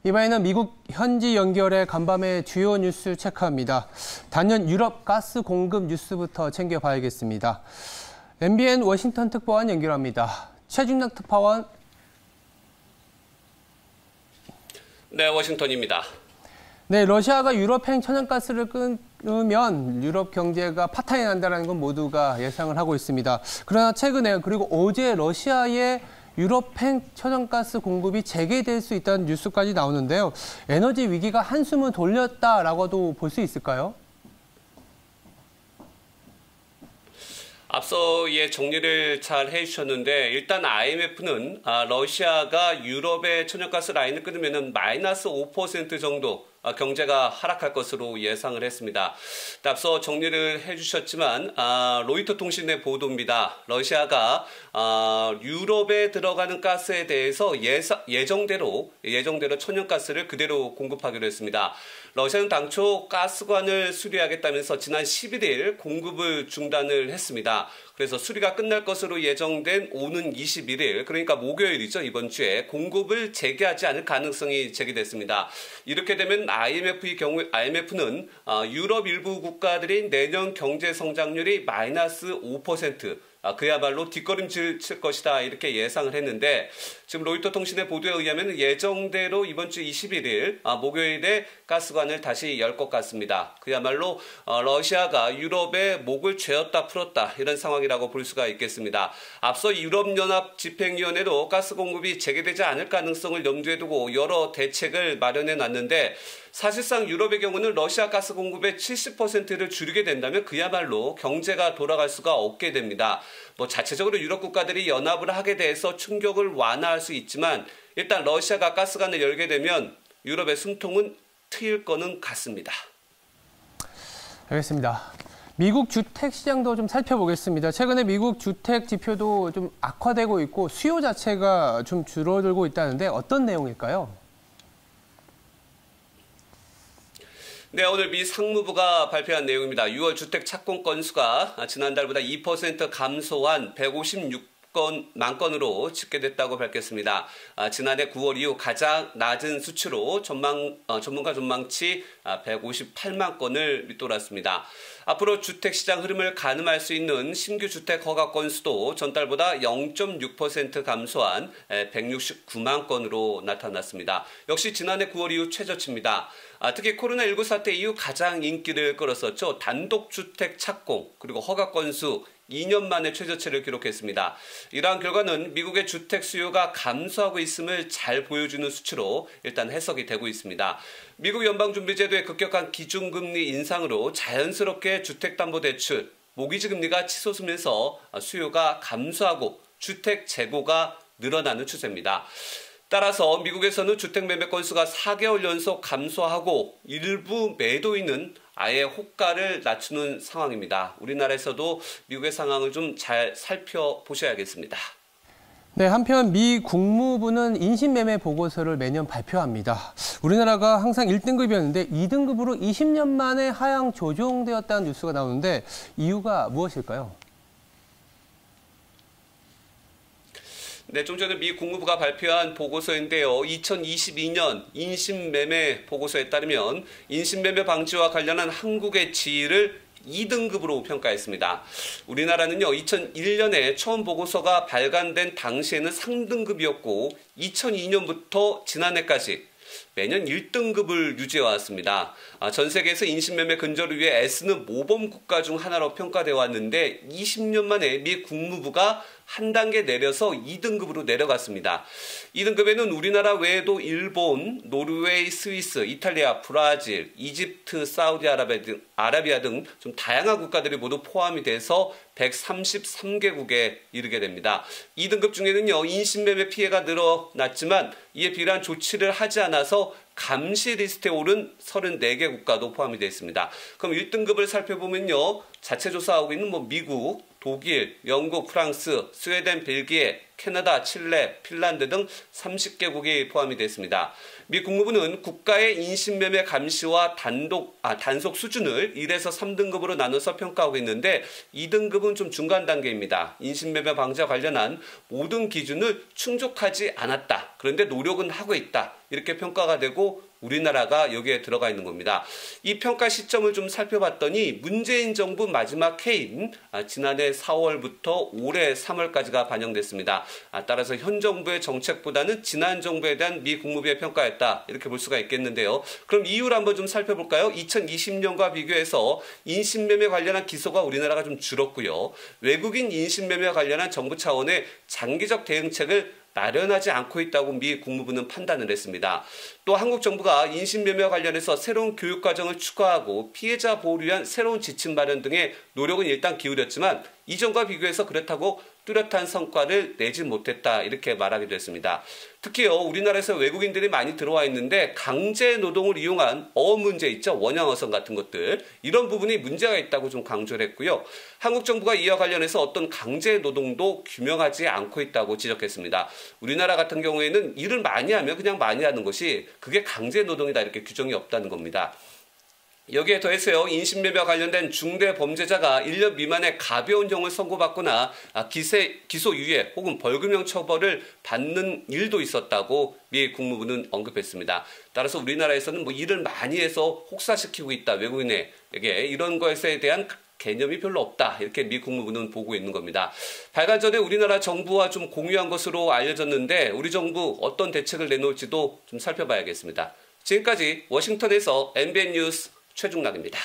이번에는 미국 현지 연결해 간밤의 주요 뉴스 체크합니다. 단연 유럽 가스 공급 뉴스부터 챙겨봐야겠습니다. MBN 워싱턴 특파원 연결합니다. 최준혁 특파원. 네, 워싱턴입니다. 네, 러시아가 유럽행 천연가스를 끊으면 유럽 경제가 파탄이 난다는 건 모두가 예상을 하고 있습니다. 그러나 최근에 그리고 어제 러시아의 유럽행 천연가스 공급이 재개될 수 있다는 뉴스까지 나오는데요. 에너지 위기가 한숨을 돌렸다라고도 볼 수 있을까요? 앞서 정리를 잘 해주셨는데 일단 IMF는 러시아가 유럽의 천연가스 라인을 끊으면 마이너스 5% 정도 경제가 하락할 것으로 예상을 했습니다. 앞서 정리를 해주셨지만 로이터 통신의 보도입니다. 러시아가 유럽에 들어가는 가스에 대해서 예정대로 천연가스를 그대로 공급하기로 했습니다. 러시아는 당초 가스관을 수리하겠다면서 지난 11일 공급을 중단을 했습니다. 그래서 수리가 끝날 것으로 예정된 오는 21일, 그러니까 목요일이죠. 이번 주에 공급을 재개하지 않을 가능성이 제기됐습니다. 이렇게 되면 IMF는 유럽 일부 국가들이 내년 경제 성장률이 마이너스 5%, 그야말로 뒷걸음질 칠 것이다 이렇게 예상을 했는데 지금 로이터 통신의 보도에 의하면 예정대로 이번 주 21일 목요일에 가스관을 다시 열 것 같습니다. 그야말로 러시아가 유럽의 목을 죄었다 풀었다 이런 상황이라고 볼 수가 있겠습니다. 앞서 유럽연합 집행위원회도 가스 공급이 재개되지 않을 가능성을 염두에 두고 여러 대책을 마련해 놨는데 사실상 유럽의 경우는 러시아 가스 공급의 70%를 줄이게 된다면 그야말로 경제가 돌아갈 수가 없게 됩니다. 자체적으로 유럽 국가들이 연합을 하게 돼서 충격을 완화할 수 있지만 일단 러시아가 가스관을 열게 되면 유럽의 숨통은 트일 거는 같습니다. 알겠습니다. 미국 주택 시장도 좀 살펴보겠습니다. 최근에 미국 주택 지표도 좀 악화되고 있고 수요 자체가 좀 줄어들고 있다는데 어떤 내용일까요? 네, 오늘 미 상무부가 발표한 내용입니다. 6월 주택 착공 건수가 지난달보다 2% 감소한 156만 건으로 집계됐다고 밝혔습니다. 지난해 9월 이후 가장 낮은 수치로 전문가 전망치 158만 건을 밑돌았습니다. 앞으로 주택시장 흐름을 가늠할 수 있는 신규 주택 허가 건수도 전달보다 0.6% 감소한 169만 건으로 나타났습니다. 역시 지난해 9월 이후 최저치입니다. 특히 코로나19 사태 이후 가장 인기를 끌었었죠. 단독주택 착공 그리고 허가 건수 2년 만에 최저치를 기록했습니다. 이러한 결과는 미국의 주택 수요가 감소하고 있음을 잘 보여주는 수치로 일단 해석이 되고 있습니다. 미국 연방준비제도의 급격한 기준금리 인상으로 자연스럽게 주택담보대출, 모기지 금리가 치솟으면서 수요가 감소하고 주택 재고가 늘어나는 추세입니다. 따라서 미국에서는 주택 매매 건수가 4개월 연속 감소하고 일부 매도인은 아예 호가를 낮추는 상황입니다. 우리나라에서도 미국의 상황을 좀 잘 살펴보셔야겠습니다. 네, 한편 미 국무부는 인신매매 보고서를 매년 발표합니다. 우리나라가 항상 1등급이었는데 2등급으로 20년 만에 하향 조정되었다는 뉴스가 나오는데 이유가 무엇일까요? 네, 좀 전에 미 국무부가 발표한 보고서인데요. 2022년 인신매매 보고서에 따르면 인신매매 방지와 관련한 한국의 지위를 2등급으로 평가했습니다. 우리나라는요, 2001년에 처음 보고서가 발간된 당시에는 3등급이었고 2002년부터 지난해까지 매년 1등급을 유지해왔습니다. 전 세계에서 인신매매 근절을 위해 애쓰는 모범 국가 중 하나로 평가되어 왔는데 20년 만에 미 국무부가 한 단계 내려서 2등급으로 내려갔습니다. 2등급에는 우리나라 외에도 일본, 노르웨이, 스위스, 이탈리아, 브라질, 이집트, 사우디아라비아 등 좀 다양한 국가들이 모두 포함이 돼서 133개국에 이르게 됩니다. 2등급 중에는요, 인신매매 피해가 늘어났지만 이에 비례한 조치를 하지 않아서 감시 리스트에 오른 34개 국가도 포함이 되어 있습니다. 그럼 1등급을 살펴보면요, 자체 조사하고 있는 미국, 독일, 영국, 프랑스, 스웨덴, 벨기에, 캐나다, 칠레, 핀란드 등 30개국이 포함이 되어 있습니다. 미 국무부는 국가의 인신매매 감시와 단속 수준을 1에서 3등급으로 나눠서 평가하고 있는데 2등급은 좀 중간 단계입니다. 인신매매 방지와 관련한 모든 기준을 충족하지 않았다. 그런데 노력은 하고 있다. 이렇게 평가가 되고 우리나라가 여기에 들어가 있는 겁니다. 이 평가 시점을 좀 살펴봤더니 문재인 정부 마지막 해인 지난해 4월부터 올해 3월까지가 반영됐습니다. 따라서 현 정부의 정책보다는 지난 정부에 대한 미 국무부의 평가였다. 이렇게 볼 수가 있겠는데요. 그럼 이유를 한번 좀 살펴볼까요? 2020년과 비교해서 인신매매 관련한 기소가 우리나라가 좀 줄었고요. 외국인 인신매매와 관련한 정부 차원의 장기적 대응책을 마련하지 않고 있다고 미 국무부는 판단을 했습니다. 또 한국 정부가 인신매매와 관련해서 새로운 교육과정을 추가하고 피해자 보호를 위한 새로운 지침 마련 등의 노력은 일단 기울였지만 이전과 비교해서 그렇다고 뚜렷한 성과를 내지 못했다 이렇게 말하기도 했습니다. 특히요 우리나라에서 외국인들이 많이 들어와 있는데 강제 노동을 이용한 어업 문제 있죠. 원양어선 같은 것들 이런 부분이 문제가 있다고 좀 강조를 했고요. 한국 정부가 이와 관련해서 어떤 강제 노동도 규명하지 않고 있다고 지적했습니다. 우리나라 같은 경우에는 일을 많이 하면 그냥 많이 하는 것이 그게 강제 노동이다 이렇게 규정이 없다는 겁니다. 여기에 더해서요 인신매매와 관련된 중대 범죄자가 1년 미만의 가벼운 형을 선고받거나 기소유예 혹은 벌금형 처벌을 받는 일도 있었다고 미 국무부는 언급했습니다. 따라서 우리나라에서는 일을 많이 해서 혹사시키고 있다 외국인에게 이런 것에 대한 개념이 별로 없다 이렇게 미 국무부는 보고 있는 겁니다. 발간 전에 우리나라 정부와 좀 공유한 것으로 알려졌는데 우리 정부 어떤 대책을 내놓을지도 좀 살펴봐야겠습니다. 지금까지 워싱턴에서 MBN 뉴스 최중락입니다.